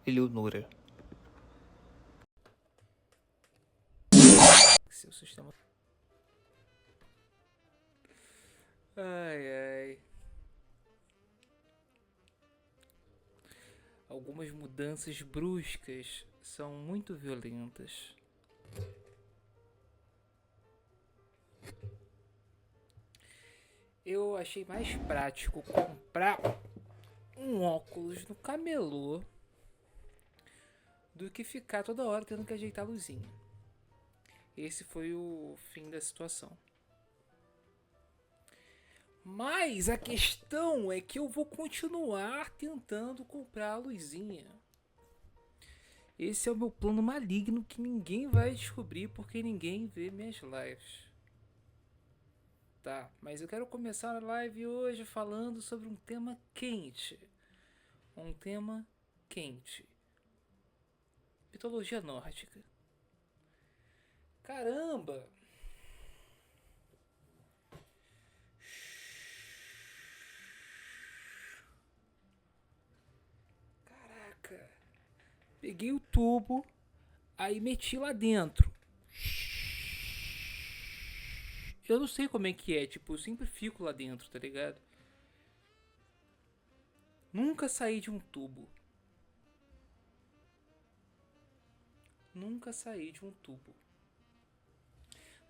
Eleonora. Seu sistema. Ai, ai. Algumas mudanças bruscas são muito violentas. Eu achei mais prático comprar um óculos no camelô do que ficar toda hora tendo que ajeitar a luzinha. Esse foi o fim da situação. Mas a questão é que eu vou continuar tentando comprar a luzinha. Esse é o meu plano maligno que ninguém vai descobrir porque ninguém vê minhas lives. Tá, mas eu quero começar a live hoje falando sobre um tema quente. Um tema quente. Mitologia nórdica. Caramba! Caraca! Peguei o tubo, aí meti lá dentro. Eu não sei como é que é, tipo, eu sempre fico lá dentro, tá ligado? Nunca saí de um tubo. Nunca saí de um tubo.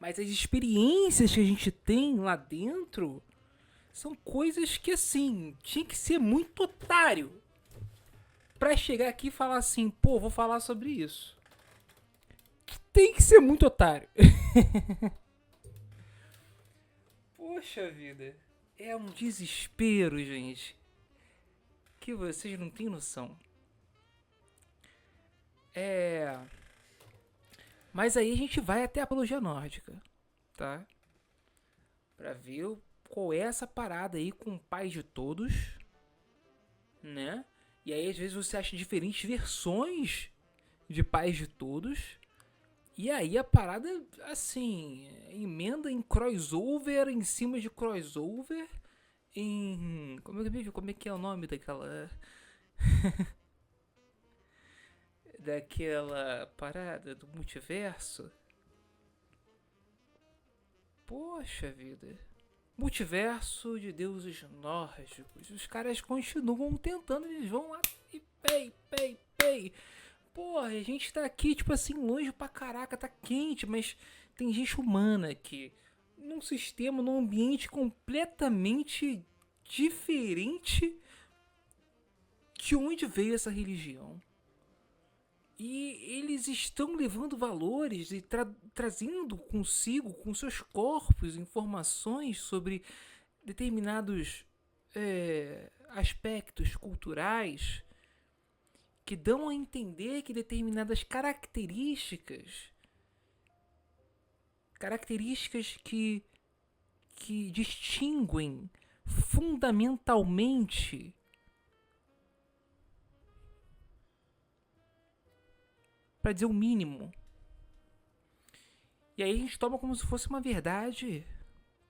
Mas as experiências que a gente tem lá dentro são coisas que, assim, tinha que ser muito otário pra chegar aqui e falar assim, pô, vou falar sobre isso. Tem que ser muito otário. Poxa vida. É um desespero, gente, que vocês não têm noção. É... Mas aí a gente vai até a apologia nórdica, tá? Pra ver qual é essa parada aí com o pai de todos, né? E aí às vezes você acha diferentes versões de pais de todos. E aí a parada, assim, emenda em crossover, em cima de crossover, em... Como é que é o nome daquela... daquela parada do multiverso? Poxa vida. Multiverso de deuses nórdicos. Os caras continuam tentando, eles vão lá e pei. Porra, a gente tá aqui, tipo assim, longe pra caraca, tá quente, mas tem gente humana aqui. Num sistema, num ambiente completamente diferente de onde veio essa religião. E eles estão levando valores e trazendo consigo, com seus corpos, informações sobre determinados aspectos culturais que dão a entender que determinadas características que distinguem fundamentalmente para dizer o mínimo. E aí a gente toma como se fosse uma verdade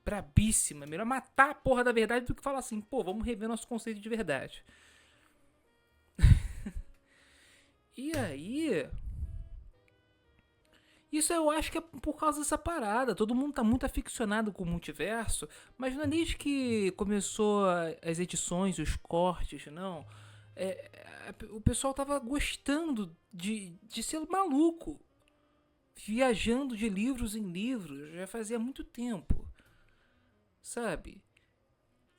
brabíssima. Melhor matar a porra da verdade do que falar assim, pô, vamos rever nosso conceito de verdade. E aí... Isso eu acho que é por causa dessa parada. Todo mundo tá muito aficionado com o multiverso, mas não é desde que começou as edições, os cortes, não. O pessoal tava gostando de ser maluco, viajando de livros em livros, já fazia muito tempo, sabe?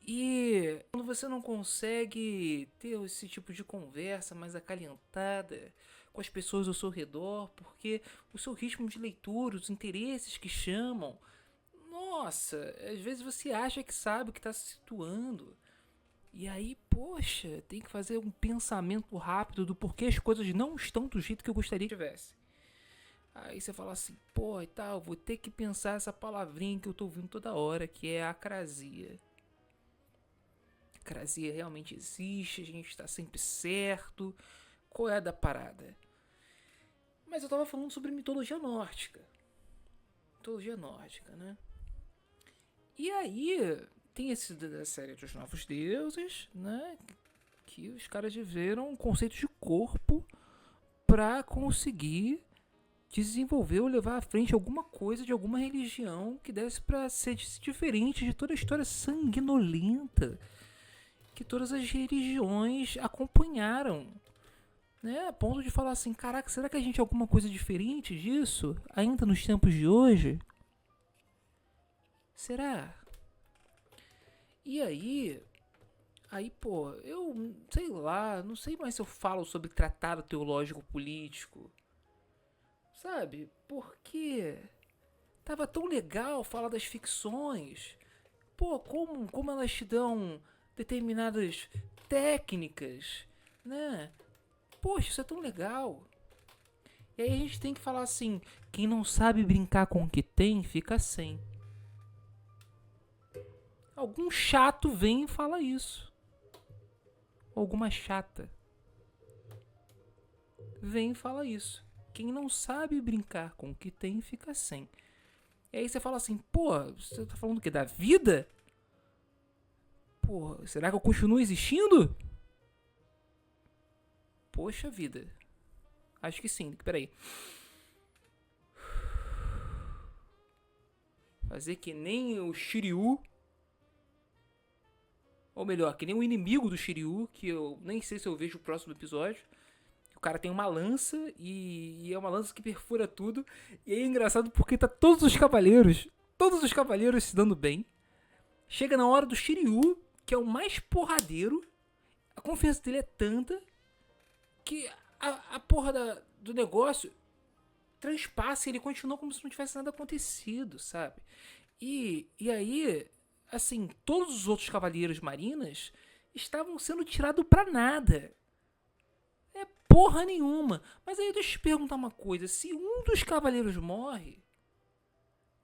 E quando você não consegue ter esse tipo de conversa mais acalentada com as pessoas ao seu redor, porque o seu ritmo de leitura, os interesses que chamam, nossa, às vezes você acha que sabe o que está se situando. E aí, poxa, tem que fazer um pensamento rápido do porquê as coisas não estão do jeito que eu gostaria que tivesse. Aí você fala assim, pô, e tal, vou ter que pensar essa palavrinha que eu tô ouvindo toda hora, que é acrasia. Acrasia realmente existe, a gente tá sempre certo. Qual é a da parada? Mas eu tava falando sobre mitologia nórdica. Mitologia nórdica, né? E aí, tem esse da série dos Novos Deuses, né? Que os caras viveram um conceito de corpo pra conseguir desenvolver ou levar à frente alguma coisa de alguma religião que desse pra ser diferente de toda a história sanguinolenta que todas as religiões acompanharam, né? A ponto de falar assim, caraca, será que a gente é alguma coisa diferente disso? Ainda nos tempos de hoje? Será? E aí, pô, eu sei lá, não sei mais se eu falo sobre tratado teológico político, sabe? Porque tava tão legal falar das ficções. Pô, como elas te dão determinadas técnicas, né? Poxa, isso é tão legal. E aí a gente tem que falar assim, quem não sabe brincar com o que tem, fica sem. Algum chato vem e fala isso. Alguma chata vem e fala isso. Quem não sabe brincar com o que tem, fica sem. E aí você fala assim, pô, você tá falando o quê? Da vida? Pô, será que eu continuo existindo? Poxa vida. Acho que sim, peraí. Fazer que nem o Shiryu. Ou melhor, que nem o inimigo do Shiryu, que eu nem sei se eu vejo o próximo episódio. O cara tem uma lança e é uma lança que perfura tudo. E é engraçado porque tá todos os cavaleiros se dando bem. Chega na hora do Shiryu, que é o mais porradeiro. A confiança dele é tanta que a porra do negócio transpassa e ele continua como se não tivesse nada acontecido, sabe? E aí, assim, todos os outros cavaleiros marinas estavam sendo tirados pra nada. É porra nenhuma. Mas aí deixa eu te perguntar uma coisa. Se um dos cavaleiros morre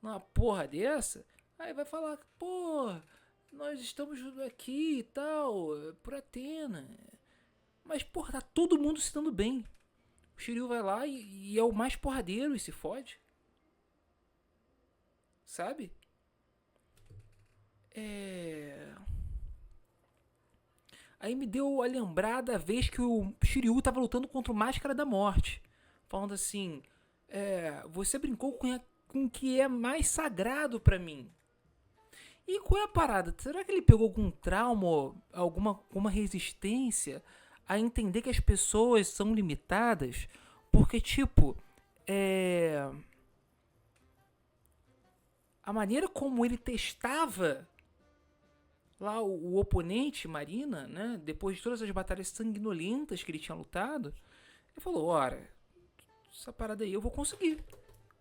numa porra dessa, aí vai falar, pô, nós estamos aqui e tal, por Atena. Mas, porra, tá todo mundo se dando bem. O Shiryu vai lá e é o mais porradeiro e se fode. Sabe? Aí me deu a lembrada a vez que o Shiryu tava lutando contra o Máscara da Morte. Falando assim, você brincou com o que é mais sagrado pra mim. E qual é a parada? Será que ele pegou algum trauma, alguma resistência a entender que as pessoas são limitadas? Porque, tipo, a maneira como ele testava lá o oponente Marina, né? Depois de todas as batalhas sanguinolentas que ele tinha lutado, ele falou, ora, essa parada aí eu vou conseguir.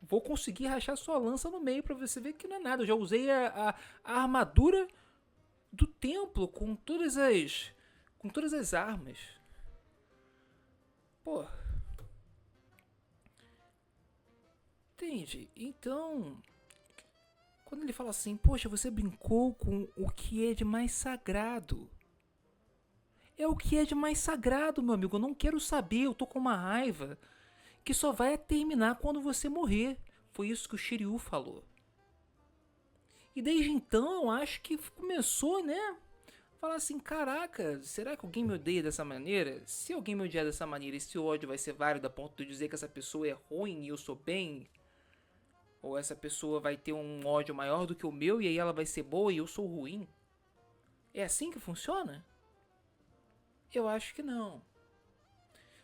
Vou conseguir rachar sua lança no meio pra você ver que não é nada. Eu já usei a armadura do templo com todas as armas. Pô. Entende? Então, quando ele fala assim, poxa, você brincou com o que é de mais sagrado. É o que é de mais sagrado, meu amigo. Eu não quero saber, eu tô com uma raiva que só vai terminar quando você morrer. Foi isso que o Shiryu falou. E desde então, acho que começou, né? Falar assim, caraca, será que alguém me odeia dessa maneira? Se alguém me odiar dessa maneira, esse ódio vai ser válido a ponto de dizer que essa pessoa é ruim e eu sou bem? Ou essa pessoa vai ter um ódio maior do que o meu e aí ela vai ser boa e eu sou ruim? É assim que funciona? Eu acho que não.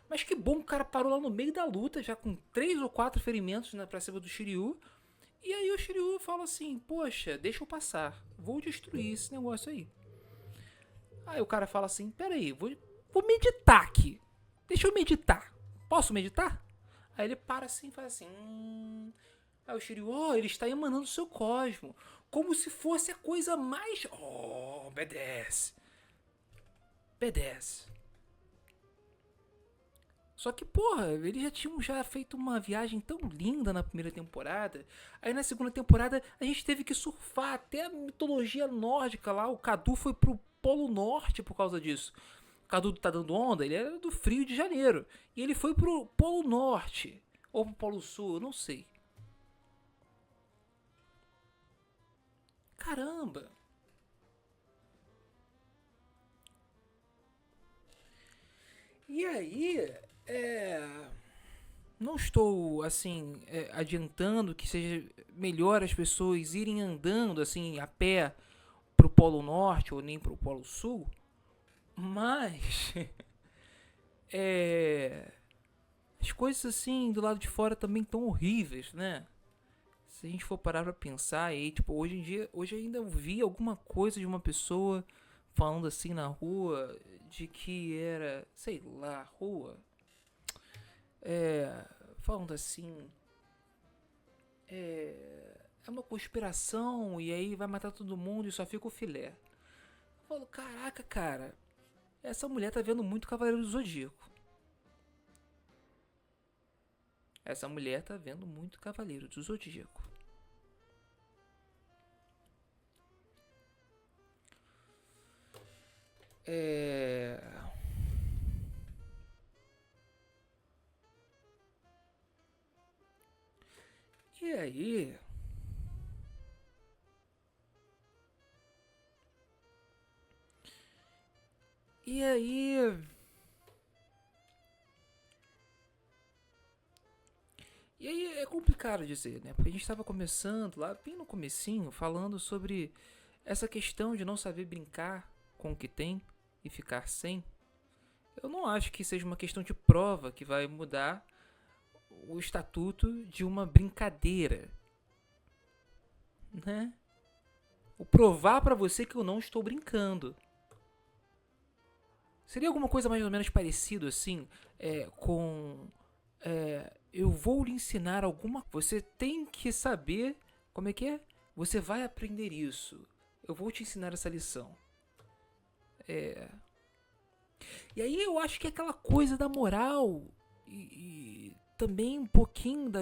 Mas que bom que o cara parou lá no meio da luta, já com 3 ou 4 ferimentos pra cima do Shiryu. E aí o Shiryu fala assim, poxa, deixa eu passar, vou destruir esse negócio aí. Aí o cara fala assim, peraí, vou meditar aqui. Deixa eu meditar. Posso meditar? Aí ele para assim e faz assim. Aí o Shiryu, ele está emanando seu cosmo. Como se fosse a coisa mais... Oh, obedece. Obedece. Só que, porra, eles já tinham feito uma viagem tão linda na primeira temporada. Aí na segunda temporada a gente teve que surfar até a mitologia nórdica lá. O Cadu foi pro Polo Norte por causa disso. O Cadu tá dando onda, ele era do Rio de Janeiro. E ele foi pro Polo Norte. Ou pro Polo Sul, eu não sei. Caramba! E aí, Não estou, assim, adiantando que seja melhor as pessoas irem andando, assim, a pé pro Polo Norte ou nem pro Polo Sul, mas é, as coisas assim do lado de fora também tão horríveis, né? Se a gente for parar pra pensar aí, tipo, hoje em dia, hoje ainda eu vi alguma coisa de uma pessoa falando assim na rua de que era, sei lá, rua, é, falando assim, é uma conspiração e aí vai matar todo mundo e só fica o filé. Eu falo, caraca, cara, essa mulher tá vendo muito Cavaleiro do Zodíaco. Essa mulher tá vendo muito Cavaleiro do Zodíaco. É... E aí... E aí... E aí é complicado dizer, né? Porque a gente estava começando lá, bem no comecinho, falando sobre essa questão de não saber brincar com o que tem e ficar sem. Eu não acho que seja uma questão de prova que vai mudar o estatuto de uma brincadeira, né? O provar pra você que eu não estou brincando. Seria alguma coisa mais ou menos parecido assim, com eu vou lhe ensinar alguma. Você tem que saber como é que é. Você vai aprender isso. Eu vou te ensinar essa lição. É. E aí eu acho que é aquela coisa da moral e também um pouquinho da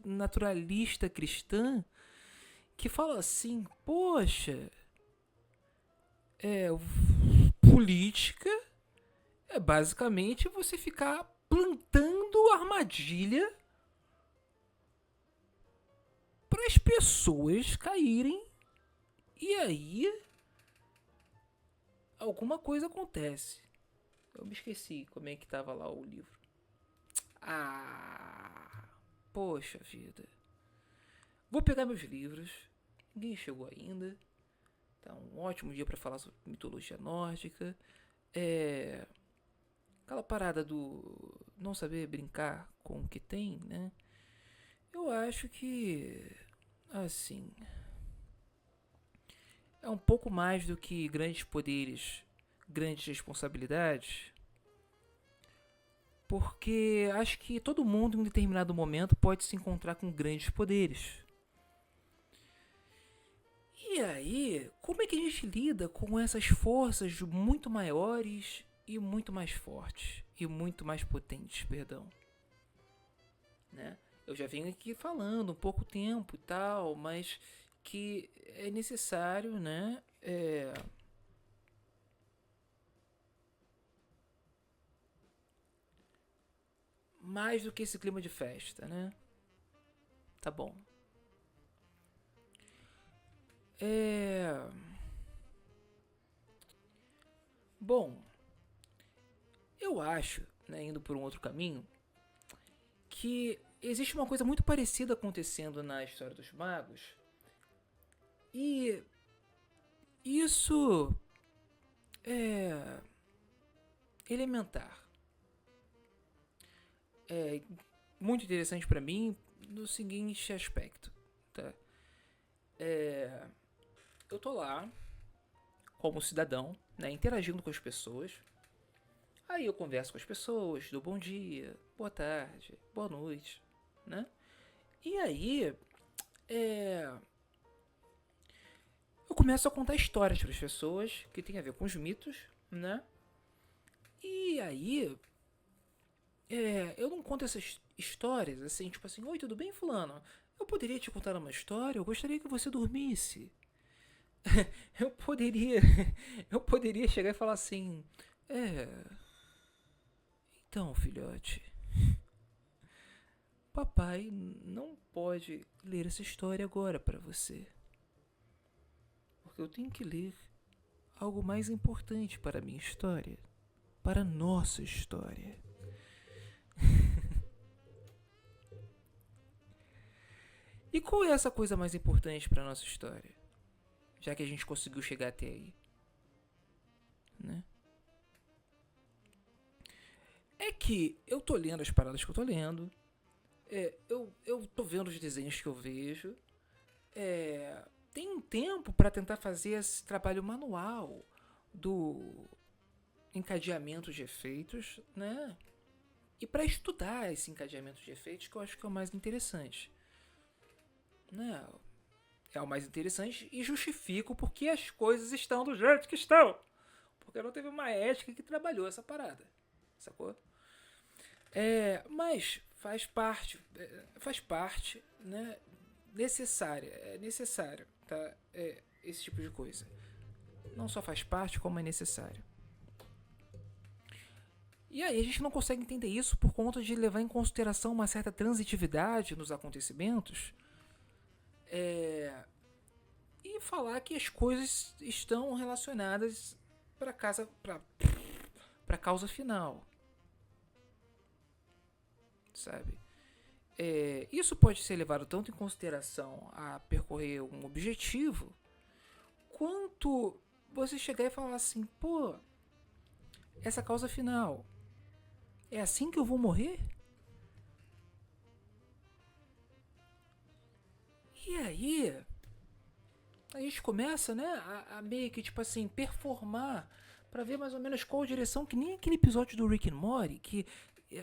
naturalista cristã que fala assim, poxa, é política é basicamente você ficar plantando armadilha para as pessoas caírem e aí alguma coisa acontece. Eu me esqueci como é que tava lá o livro. Ah, poxa vida. Vou pegar meus livros. Ninguém chegou ainda. Tá um ótimo dia para falar sobre mitologia nórdica. É, aquela parada do não saber brincar com o que tem, né? Eu acho que assim é um pouco mais do que grandes poderes, grandes responsabilidades, porque acho que todo mundo em um determinado momento pode se encontrar com grandes poderes. E aí, como é que a gente lida com essas forças muito maiores e muito mais fortes e muito mais potentes, perdão, né? Eu já venho aqui falando um pouco tempo e tal, mas que é necessário, né? Mais do que esse clima de festa, né? Tá bom. É... Bom, eu acho, né, indo por um outro caminho, que existe uma coisa muito parecida acontecendo na história dos magos. E isso é elementar. É muito interessante para mim no seguinte aspecto, tá? Eu tô lá como cidadão, né, interagindo com as pessoas. Aí eu converso com as pessoas, dou bom dia, boa tarde, boa noite, né? E aí, é, eu começo a contar histórias para as pessoas que tem a ver com os mitos, né? E aí, eu não conto essas histórias assim, tipo assim, oi, tudo bem, fulano? Eu poderia te contar uma história, eu gostaria que você dormisse. Eu poderia, eu poderia chegar e falar assim, é, então, filhote, papai não pode ler essa história agora para você, porque eu tenho que ler algo mais importante para a minha história, para a nossa história. E qual é essa coisa mais importante para nossa história? Já que a gente conseguiu chegar até aí, né? É que eu tô lendo as paradas que eu tô lendo, eu tô vendo os desenhos que eu vejo, tem um tempo para tentar fazer esse trabalho manual do encadeamento de efeitos, né? E para estudar esse encadeamento de efeitos, que eu acho que é o mais interessante, né? É o mais interessante e justifico porque as coisas estão do jeito que estão. Porque não teve uma ética que trabalhou essa parada, sacou? Mas faz parte, né? É necessário, tá? Esse tipo de coisa. Não só faz parte, como é necessário. E aí a gente não consegue entender isso por conta de levar em consideração uma certa transitividade nos acontecimentos, e falar que as coisas estão relacionadas para causa final, sabe? Isso pode ser levado tanto em consideração a percorrer um objetivo, quanto você chegar e falar assim, pô, essa causa final, é assim que eu vou morrer? E aí, a gente começa, né, a meio que, tipo assim, performar pra ver mais ou menos qual direção, que nem aquele episódio do Rick and Morty, que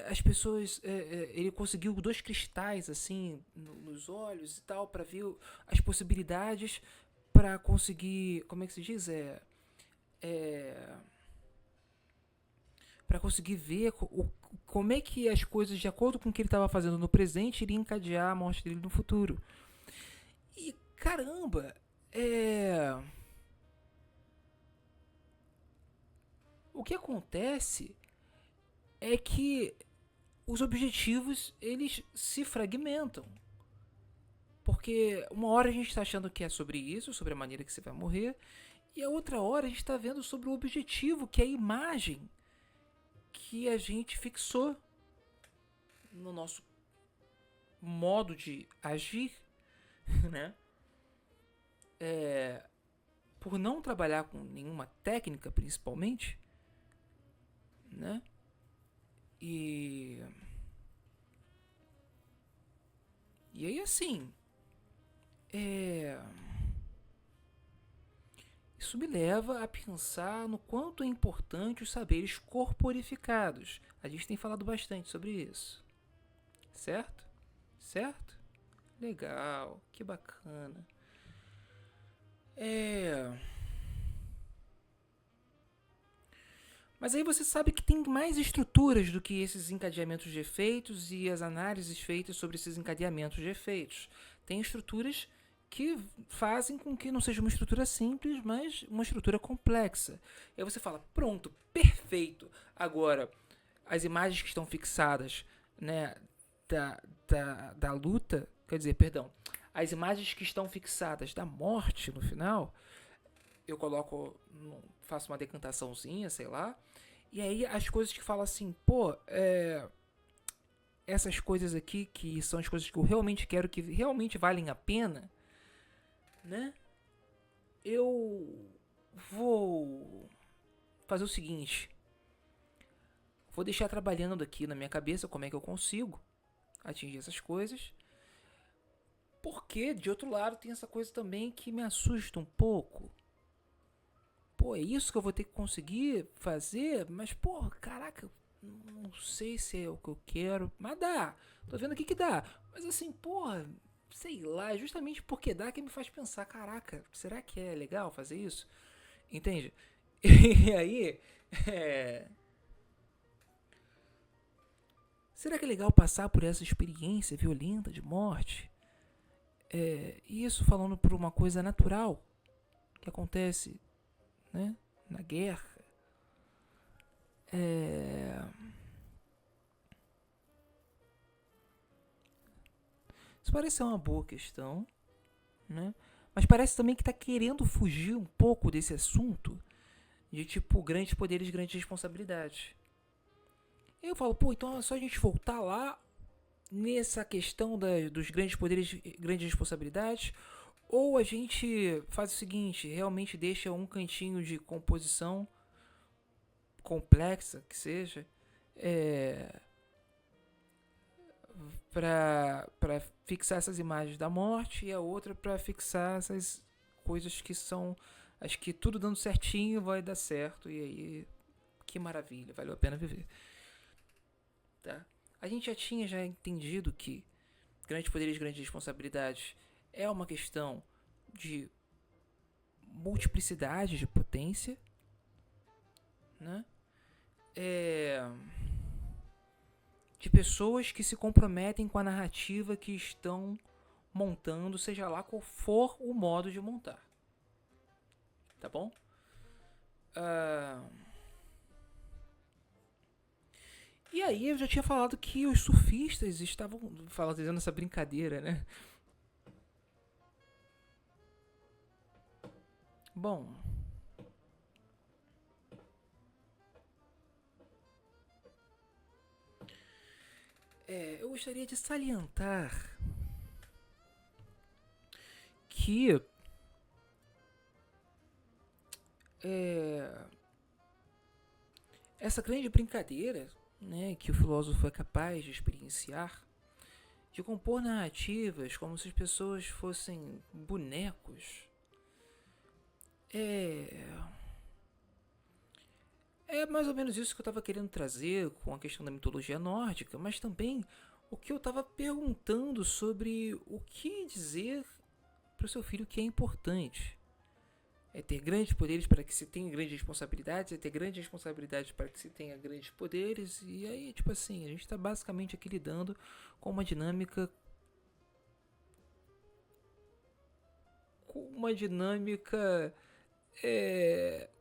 as pessoas, ele conseguiu dois cristais, assim, nos olhos e tal, pra ver as possibilidades pra conseguir, como é que se diz? Para conseguir ver como é que as coisas, de acordo com o que ele estava fazendo no presente, iriam encadear a morte dele no futuro. E caramba, o que acontece é que os objetivos eles se fragmentam. Porque uma hora a gente está achando que é sobre isso, sobre a maneira que você vai morrer, e a outra hora a gente está vendo sobre o objetivo, que é a imagem que a gente fixou no nosso modo de agir, né? Por não trabalhar com nenhuma técnica, principalmente, né? E aí assim, isso me leva a pensar no quanto é importante os saberes corporificados. A gente tem falado bastante sobre isso, certo? Certo? Legal, que bacana. Mas aí você sabe que tem mais estruturas do que esses encadeamentos de efeitos e as análises feitas sobre esses encadeamentos de efeitos. Tem estruturas que fazem com que não seja uma estrutura simples, mas uma estrutura complexa. E aí você fala, pronto, perfeito. Agora, as imagens que estão fixadas, né, da luta, quer dizer, perdão, as imagens que estão fixadas da morte no final, eu coloco, faço uma decantaçãozinha, sei lá, e aí as coisas que falam assim, pô, essas coisas aqui que são as coisas que eu realmente quero, que realmente valem a pena, né? Eu vou fazer o seguinte, vou deixar trabalhando aqui na minha cabeça como é que eu consigo atingir essas coisas, porque de outro lado tem essa coisa também que me assusta um pouco. Pô, é isso que eu vou ter que conseguir fazer? Mas, pô, caraca, não sei se é o que eu quero. Mas dá. Tô vendo aqui que dá. Mas assim, porra, sei lá, é justamente porque dá que me faz pensar, caraca, será que é legal fazer isso? Entende? E aí, será que é legal passar por essa experiência violenta de morte? Isso falando por uma coisa natural que acontece, né, na guerra. Isso parece ser uma boa questão, né? Mas parece também que está querendo fugir um pouco desse assunto de tipo grandes poderes, grandes responsabilidades. E eu falo, pô, então é só a gente voltar lá nessa questão dos grandes poderes e grandes responsabilidades, ou a gente faz o seguinte, realmente deixa um cantinho de composição complexa que seja, é, para fixar essas imagens da morte, e a outra para fixar essas coisas que são, acho que tudo dando certinho vai dar certo, e aí que maravilha, valeu a pena viver, tá? A gente já entendido que grandes poderes, grandes responsabilidades é uma questão de multiplicidade de potência, né? É, de pessoas que se comprometem com a narrativa que estão montando, seja lá qual for o modo de montar, tá bom? Ah, e aí eu já tinha falado que os surfistas estavam fazendo essa brincadeira, né? Bom, eu gostaria de salientar que é, essa grande brincadeira, né, que o filósofo é capaz de experienciar, de compor narrativas como se as pessoas fossem bonecos, é, é mais ou menos isso que eu estava querendo trazer com a questão da mitologia nórdica, mas também o que eu estava perguntando sobre o que dizer para o seu filho que é importante. É ter grandes poderes para que se tenha grandes responsabilidades, é ter grandes responsabilidades para que se tenha grandes poderes, e aí, tipo assim, a gente está basicamente aqui lidando com uma dinâmica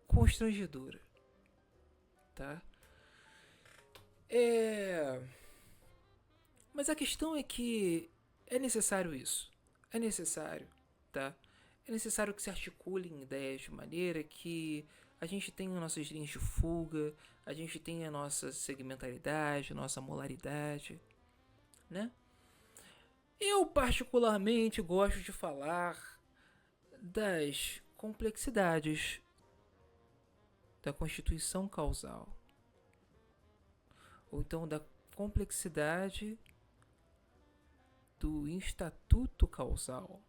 constrangedora, tá? É, mas a questão é que é necessário isso, é necessário, tá? É necessário que se articulem ideias de maneira que a gente tenha nossas linhas de fuga, a gente tenha nossa segmentaridade, nossa molaridade, né? Eu particularmente gosto de falar das complexidades da constituição causal, ou então da complexidade do estatuto causal.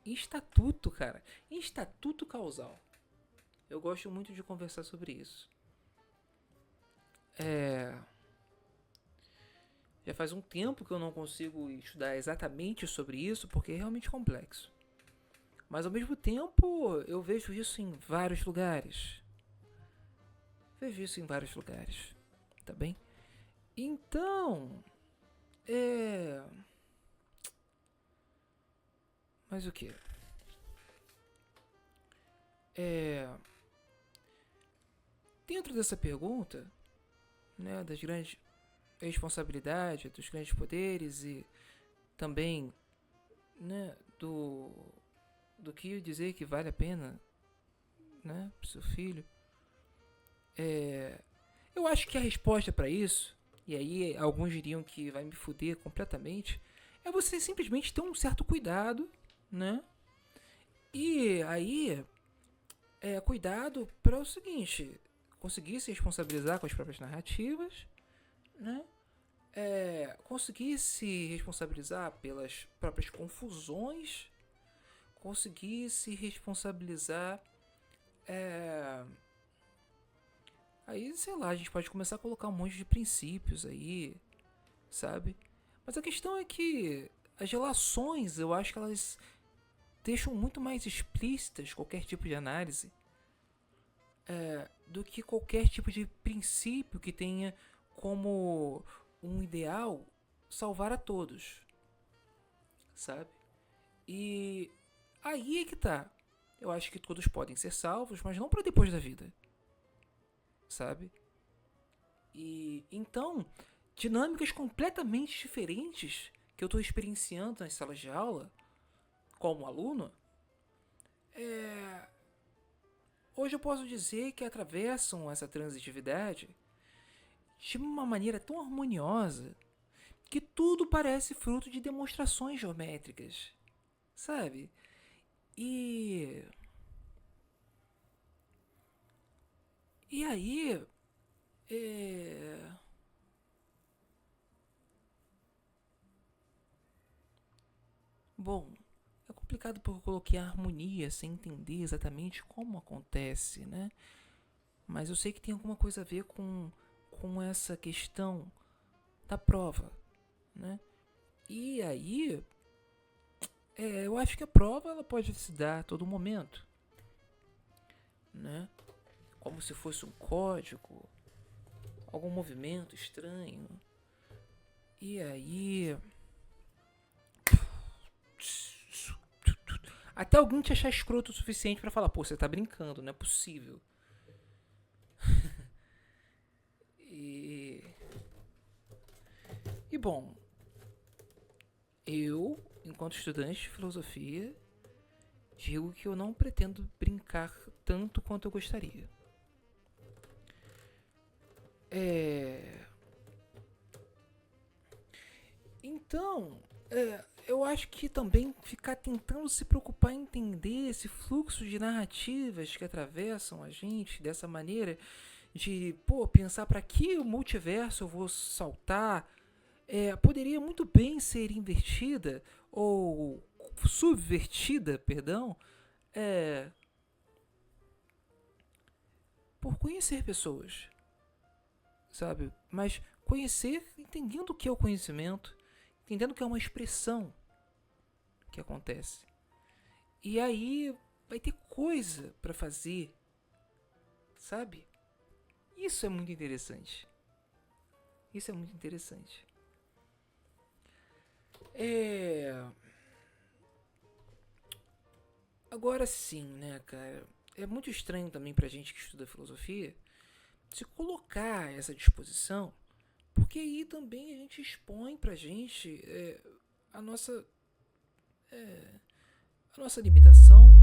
Estatuto, cara, estatuto causal. Eu gosto muito de conversar sobre isso. É, já faz um tempo que eu não consigo estudar exatamente sobre isso porque é realmente complexo. Mas ao mesmo tempo eu vejo isso em vários lugares. Vejo isso em vários lugares, tá bem? Então, é. Mas o que? É. Dentro dessa pergunta, né, das grandes responsabilidades, dos grandes poderes e também, né, do que dizer que vale a pena, né, pro seu filho. É, eu acho que a resposta para isso, e aí alguns diriam que vai me fuder completamente, é você simplesmente ter um certo cuidado, né? E aí, cuidado para o seguinte, conseguir se responsabilizar com as próprias narrativas, né? Conseguir se responsabilizar pelas próprias confusões, conseguir se responsabilizar. É, aí, sei lá, a gente pode começar a colocar um monte de princípios aí, sabe? Mas a questão é que as relações, eu acho que elas deixam muito mais explícitas qualquer tipo de análise do que qualquer tipo de princípio que tenha como um ideal salvar a todos, sabe? E aí é que tá. Eu acho que todos podem ser salvos, mas não para depois da vida, sabe? E então, dinâmicas completamente diferentes que eu estou experienciando nas salas de aula, como aluno, hoje eu posso dizer que atravessam essa transitividade de uma maneira tão harmoniosa que tudo parece fruto de demonstrações geométricas, sabe? E e aí, é, bom, é complicado porque eu coloquei a harmonia sem entender exatamente como acontece, né? Mas eu sei que tem alguma coisa a ver com essa questão da prova, né? E aí, eu acho que a prova ela pode se dar a todo momento, né? Como se fosse um código, algum movimento estranho. E aí, até alguém te achar escroto o suficiente pra falar, pô, você tá brincando, não é possível. E, e bom, eu, enquanto estudante de filosofia, digo que eu não pretendo brincar tanto quanto eu gostaria. É, então, eu acho que também ficar tentando se preocupar em entender esse fluxo de narrativas que atravessam a gente dessa maneira de, pô, pensar para que o multiverso eu vou saltar, poderia muito bem ser invertida ou subvertida, perdão, é, por conhecer pessoas, sabe? Mas conhecer entendendo o que é o conhecimento, entendendo que é uma expressão que acontece. E aí vai ter coisa para fazer, sabe? Isso é muito interessante. Isso é muito interessante. É. Agora sim, né, cara? É muito estranho também pra gente que estuda filosofia se colocar essa disposição, porque aí também a gente expõe pra gente a nossa, a nossa limitação,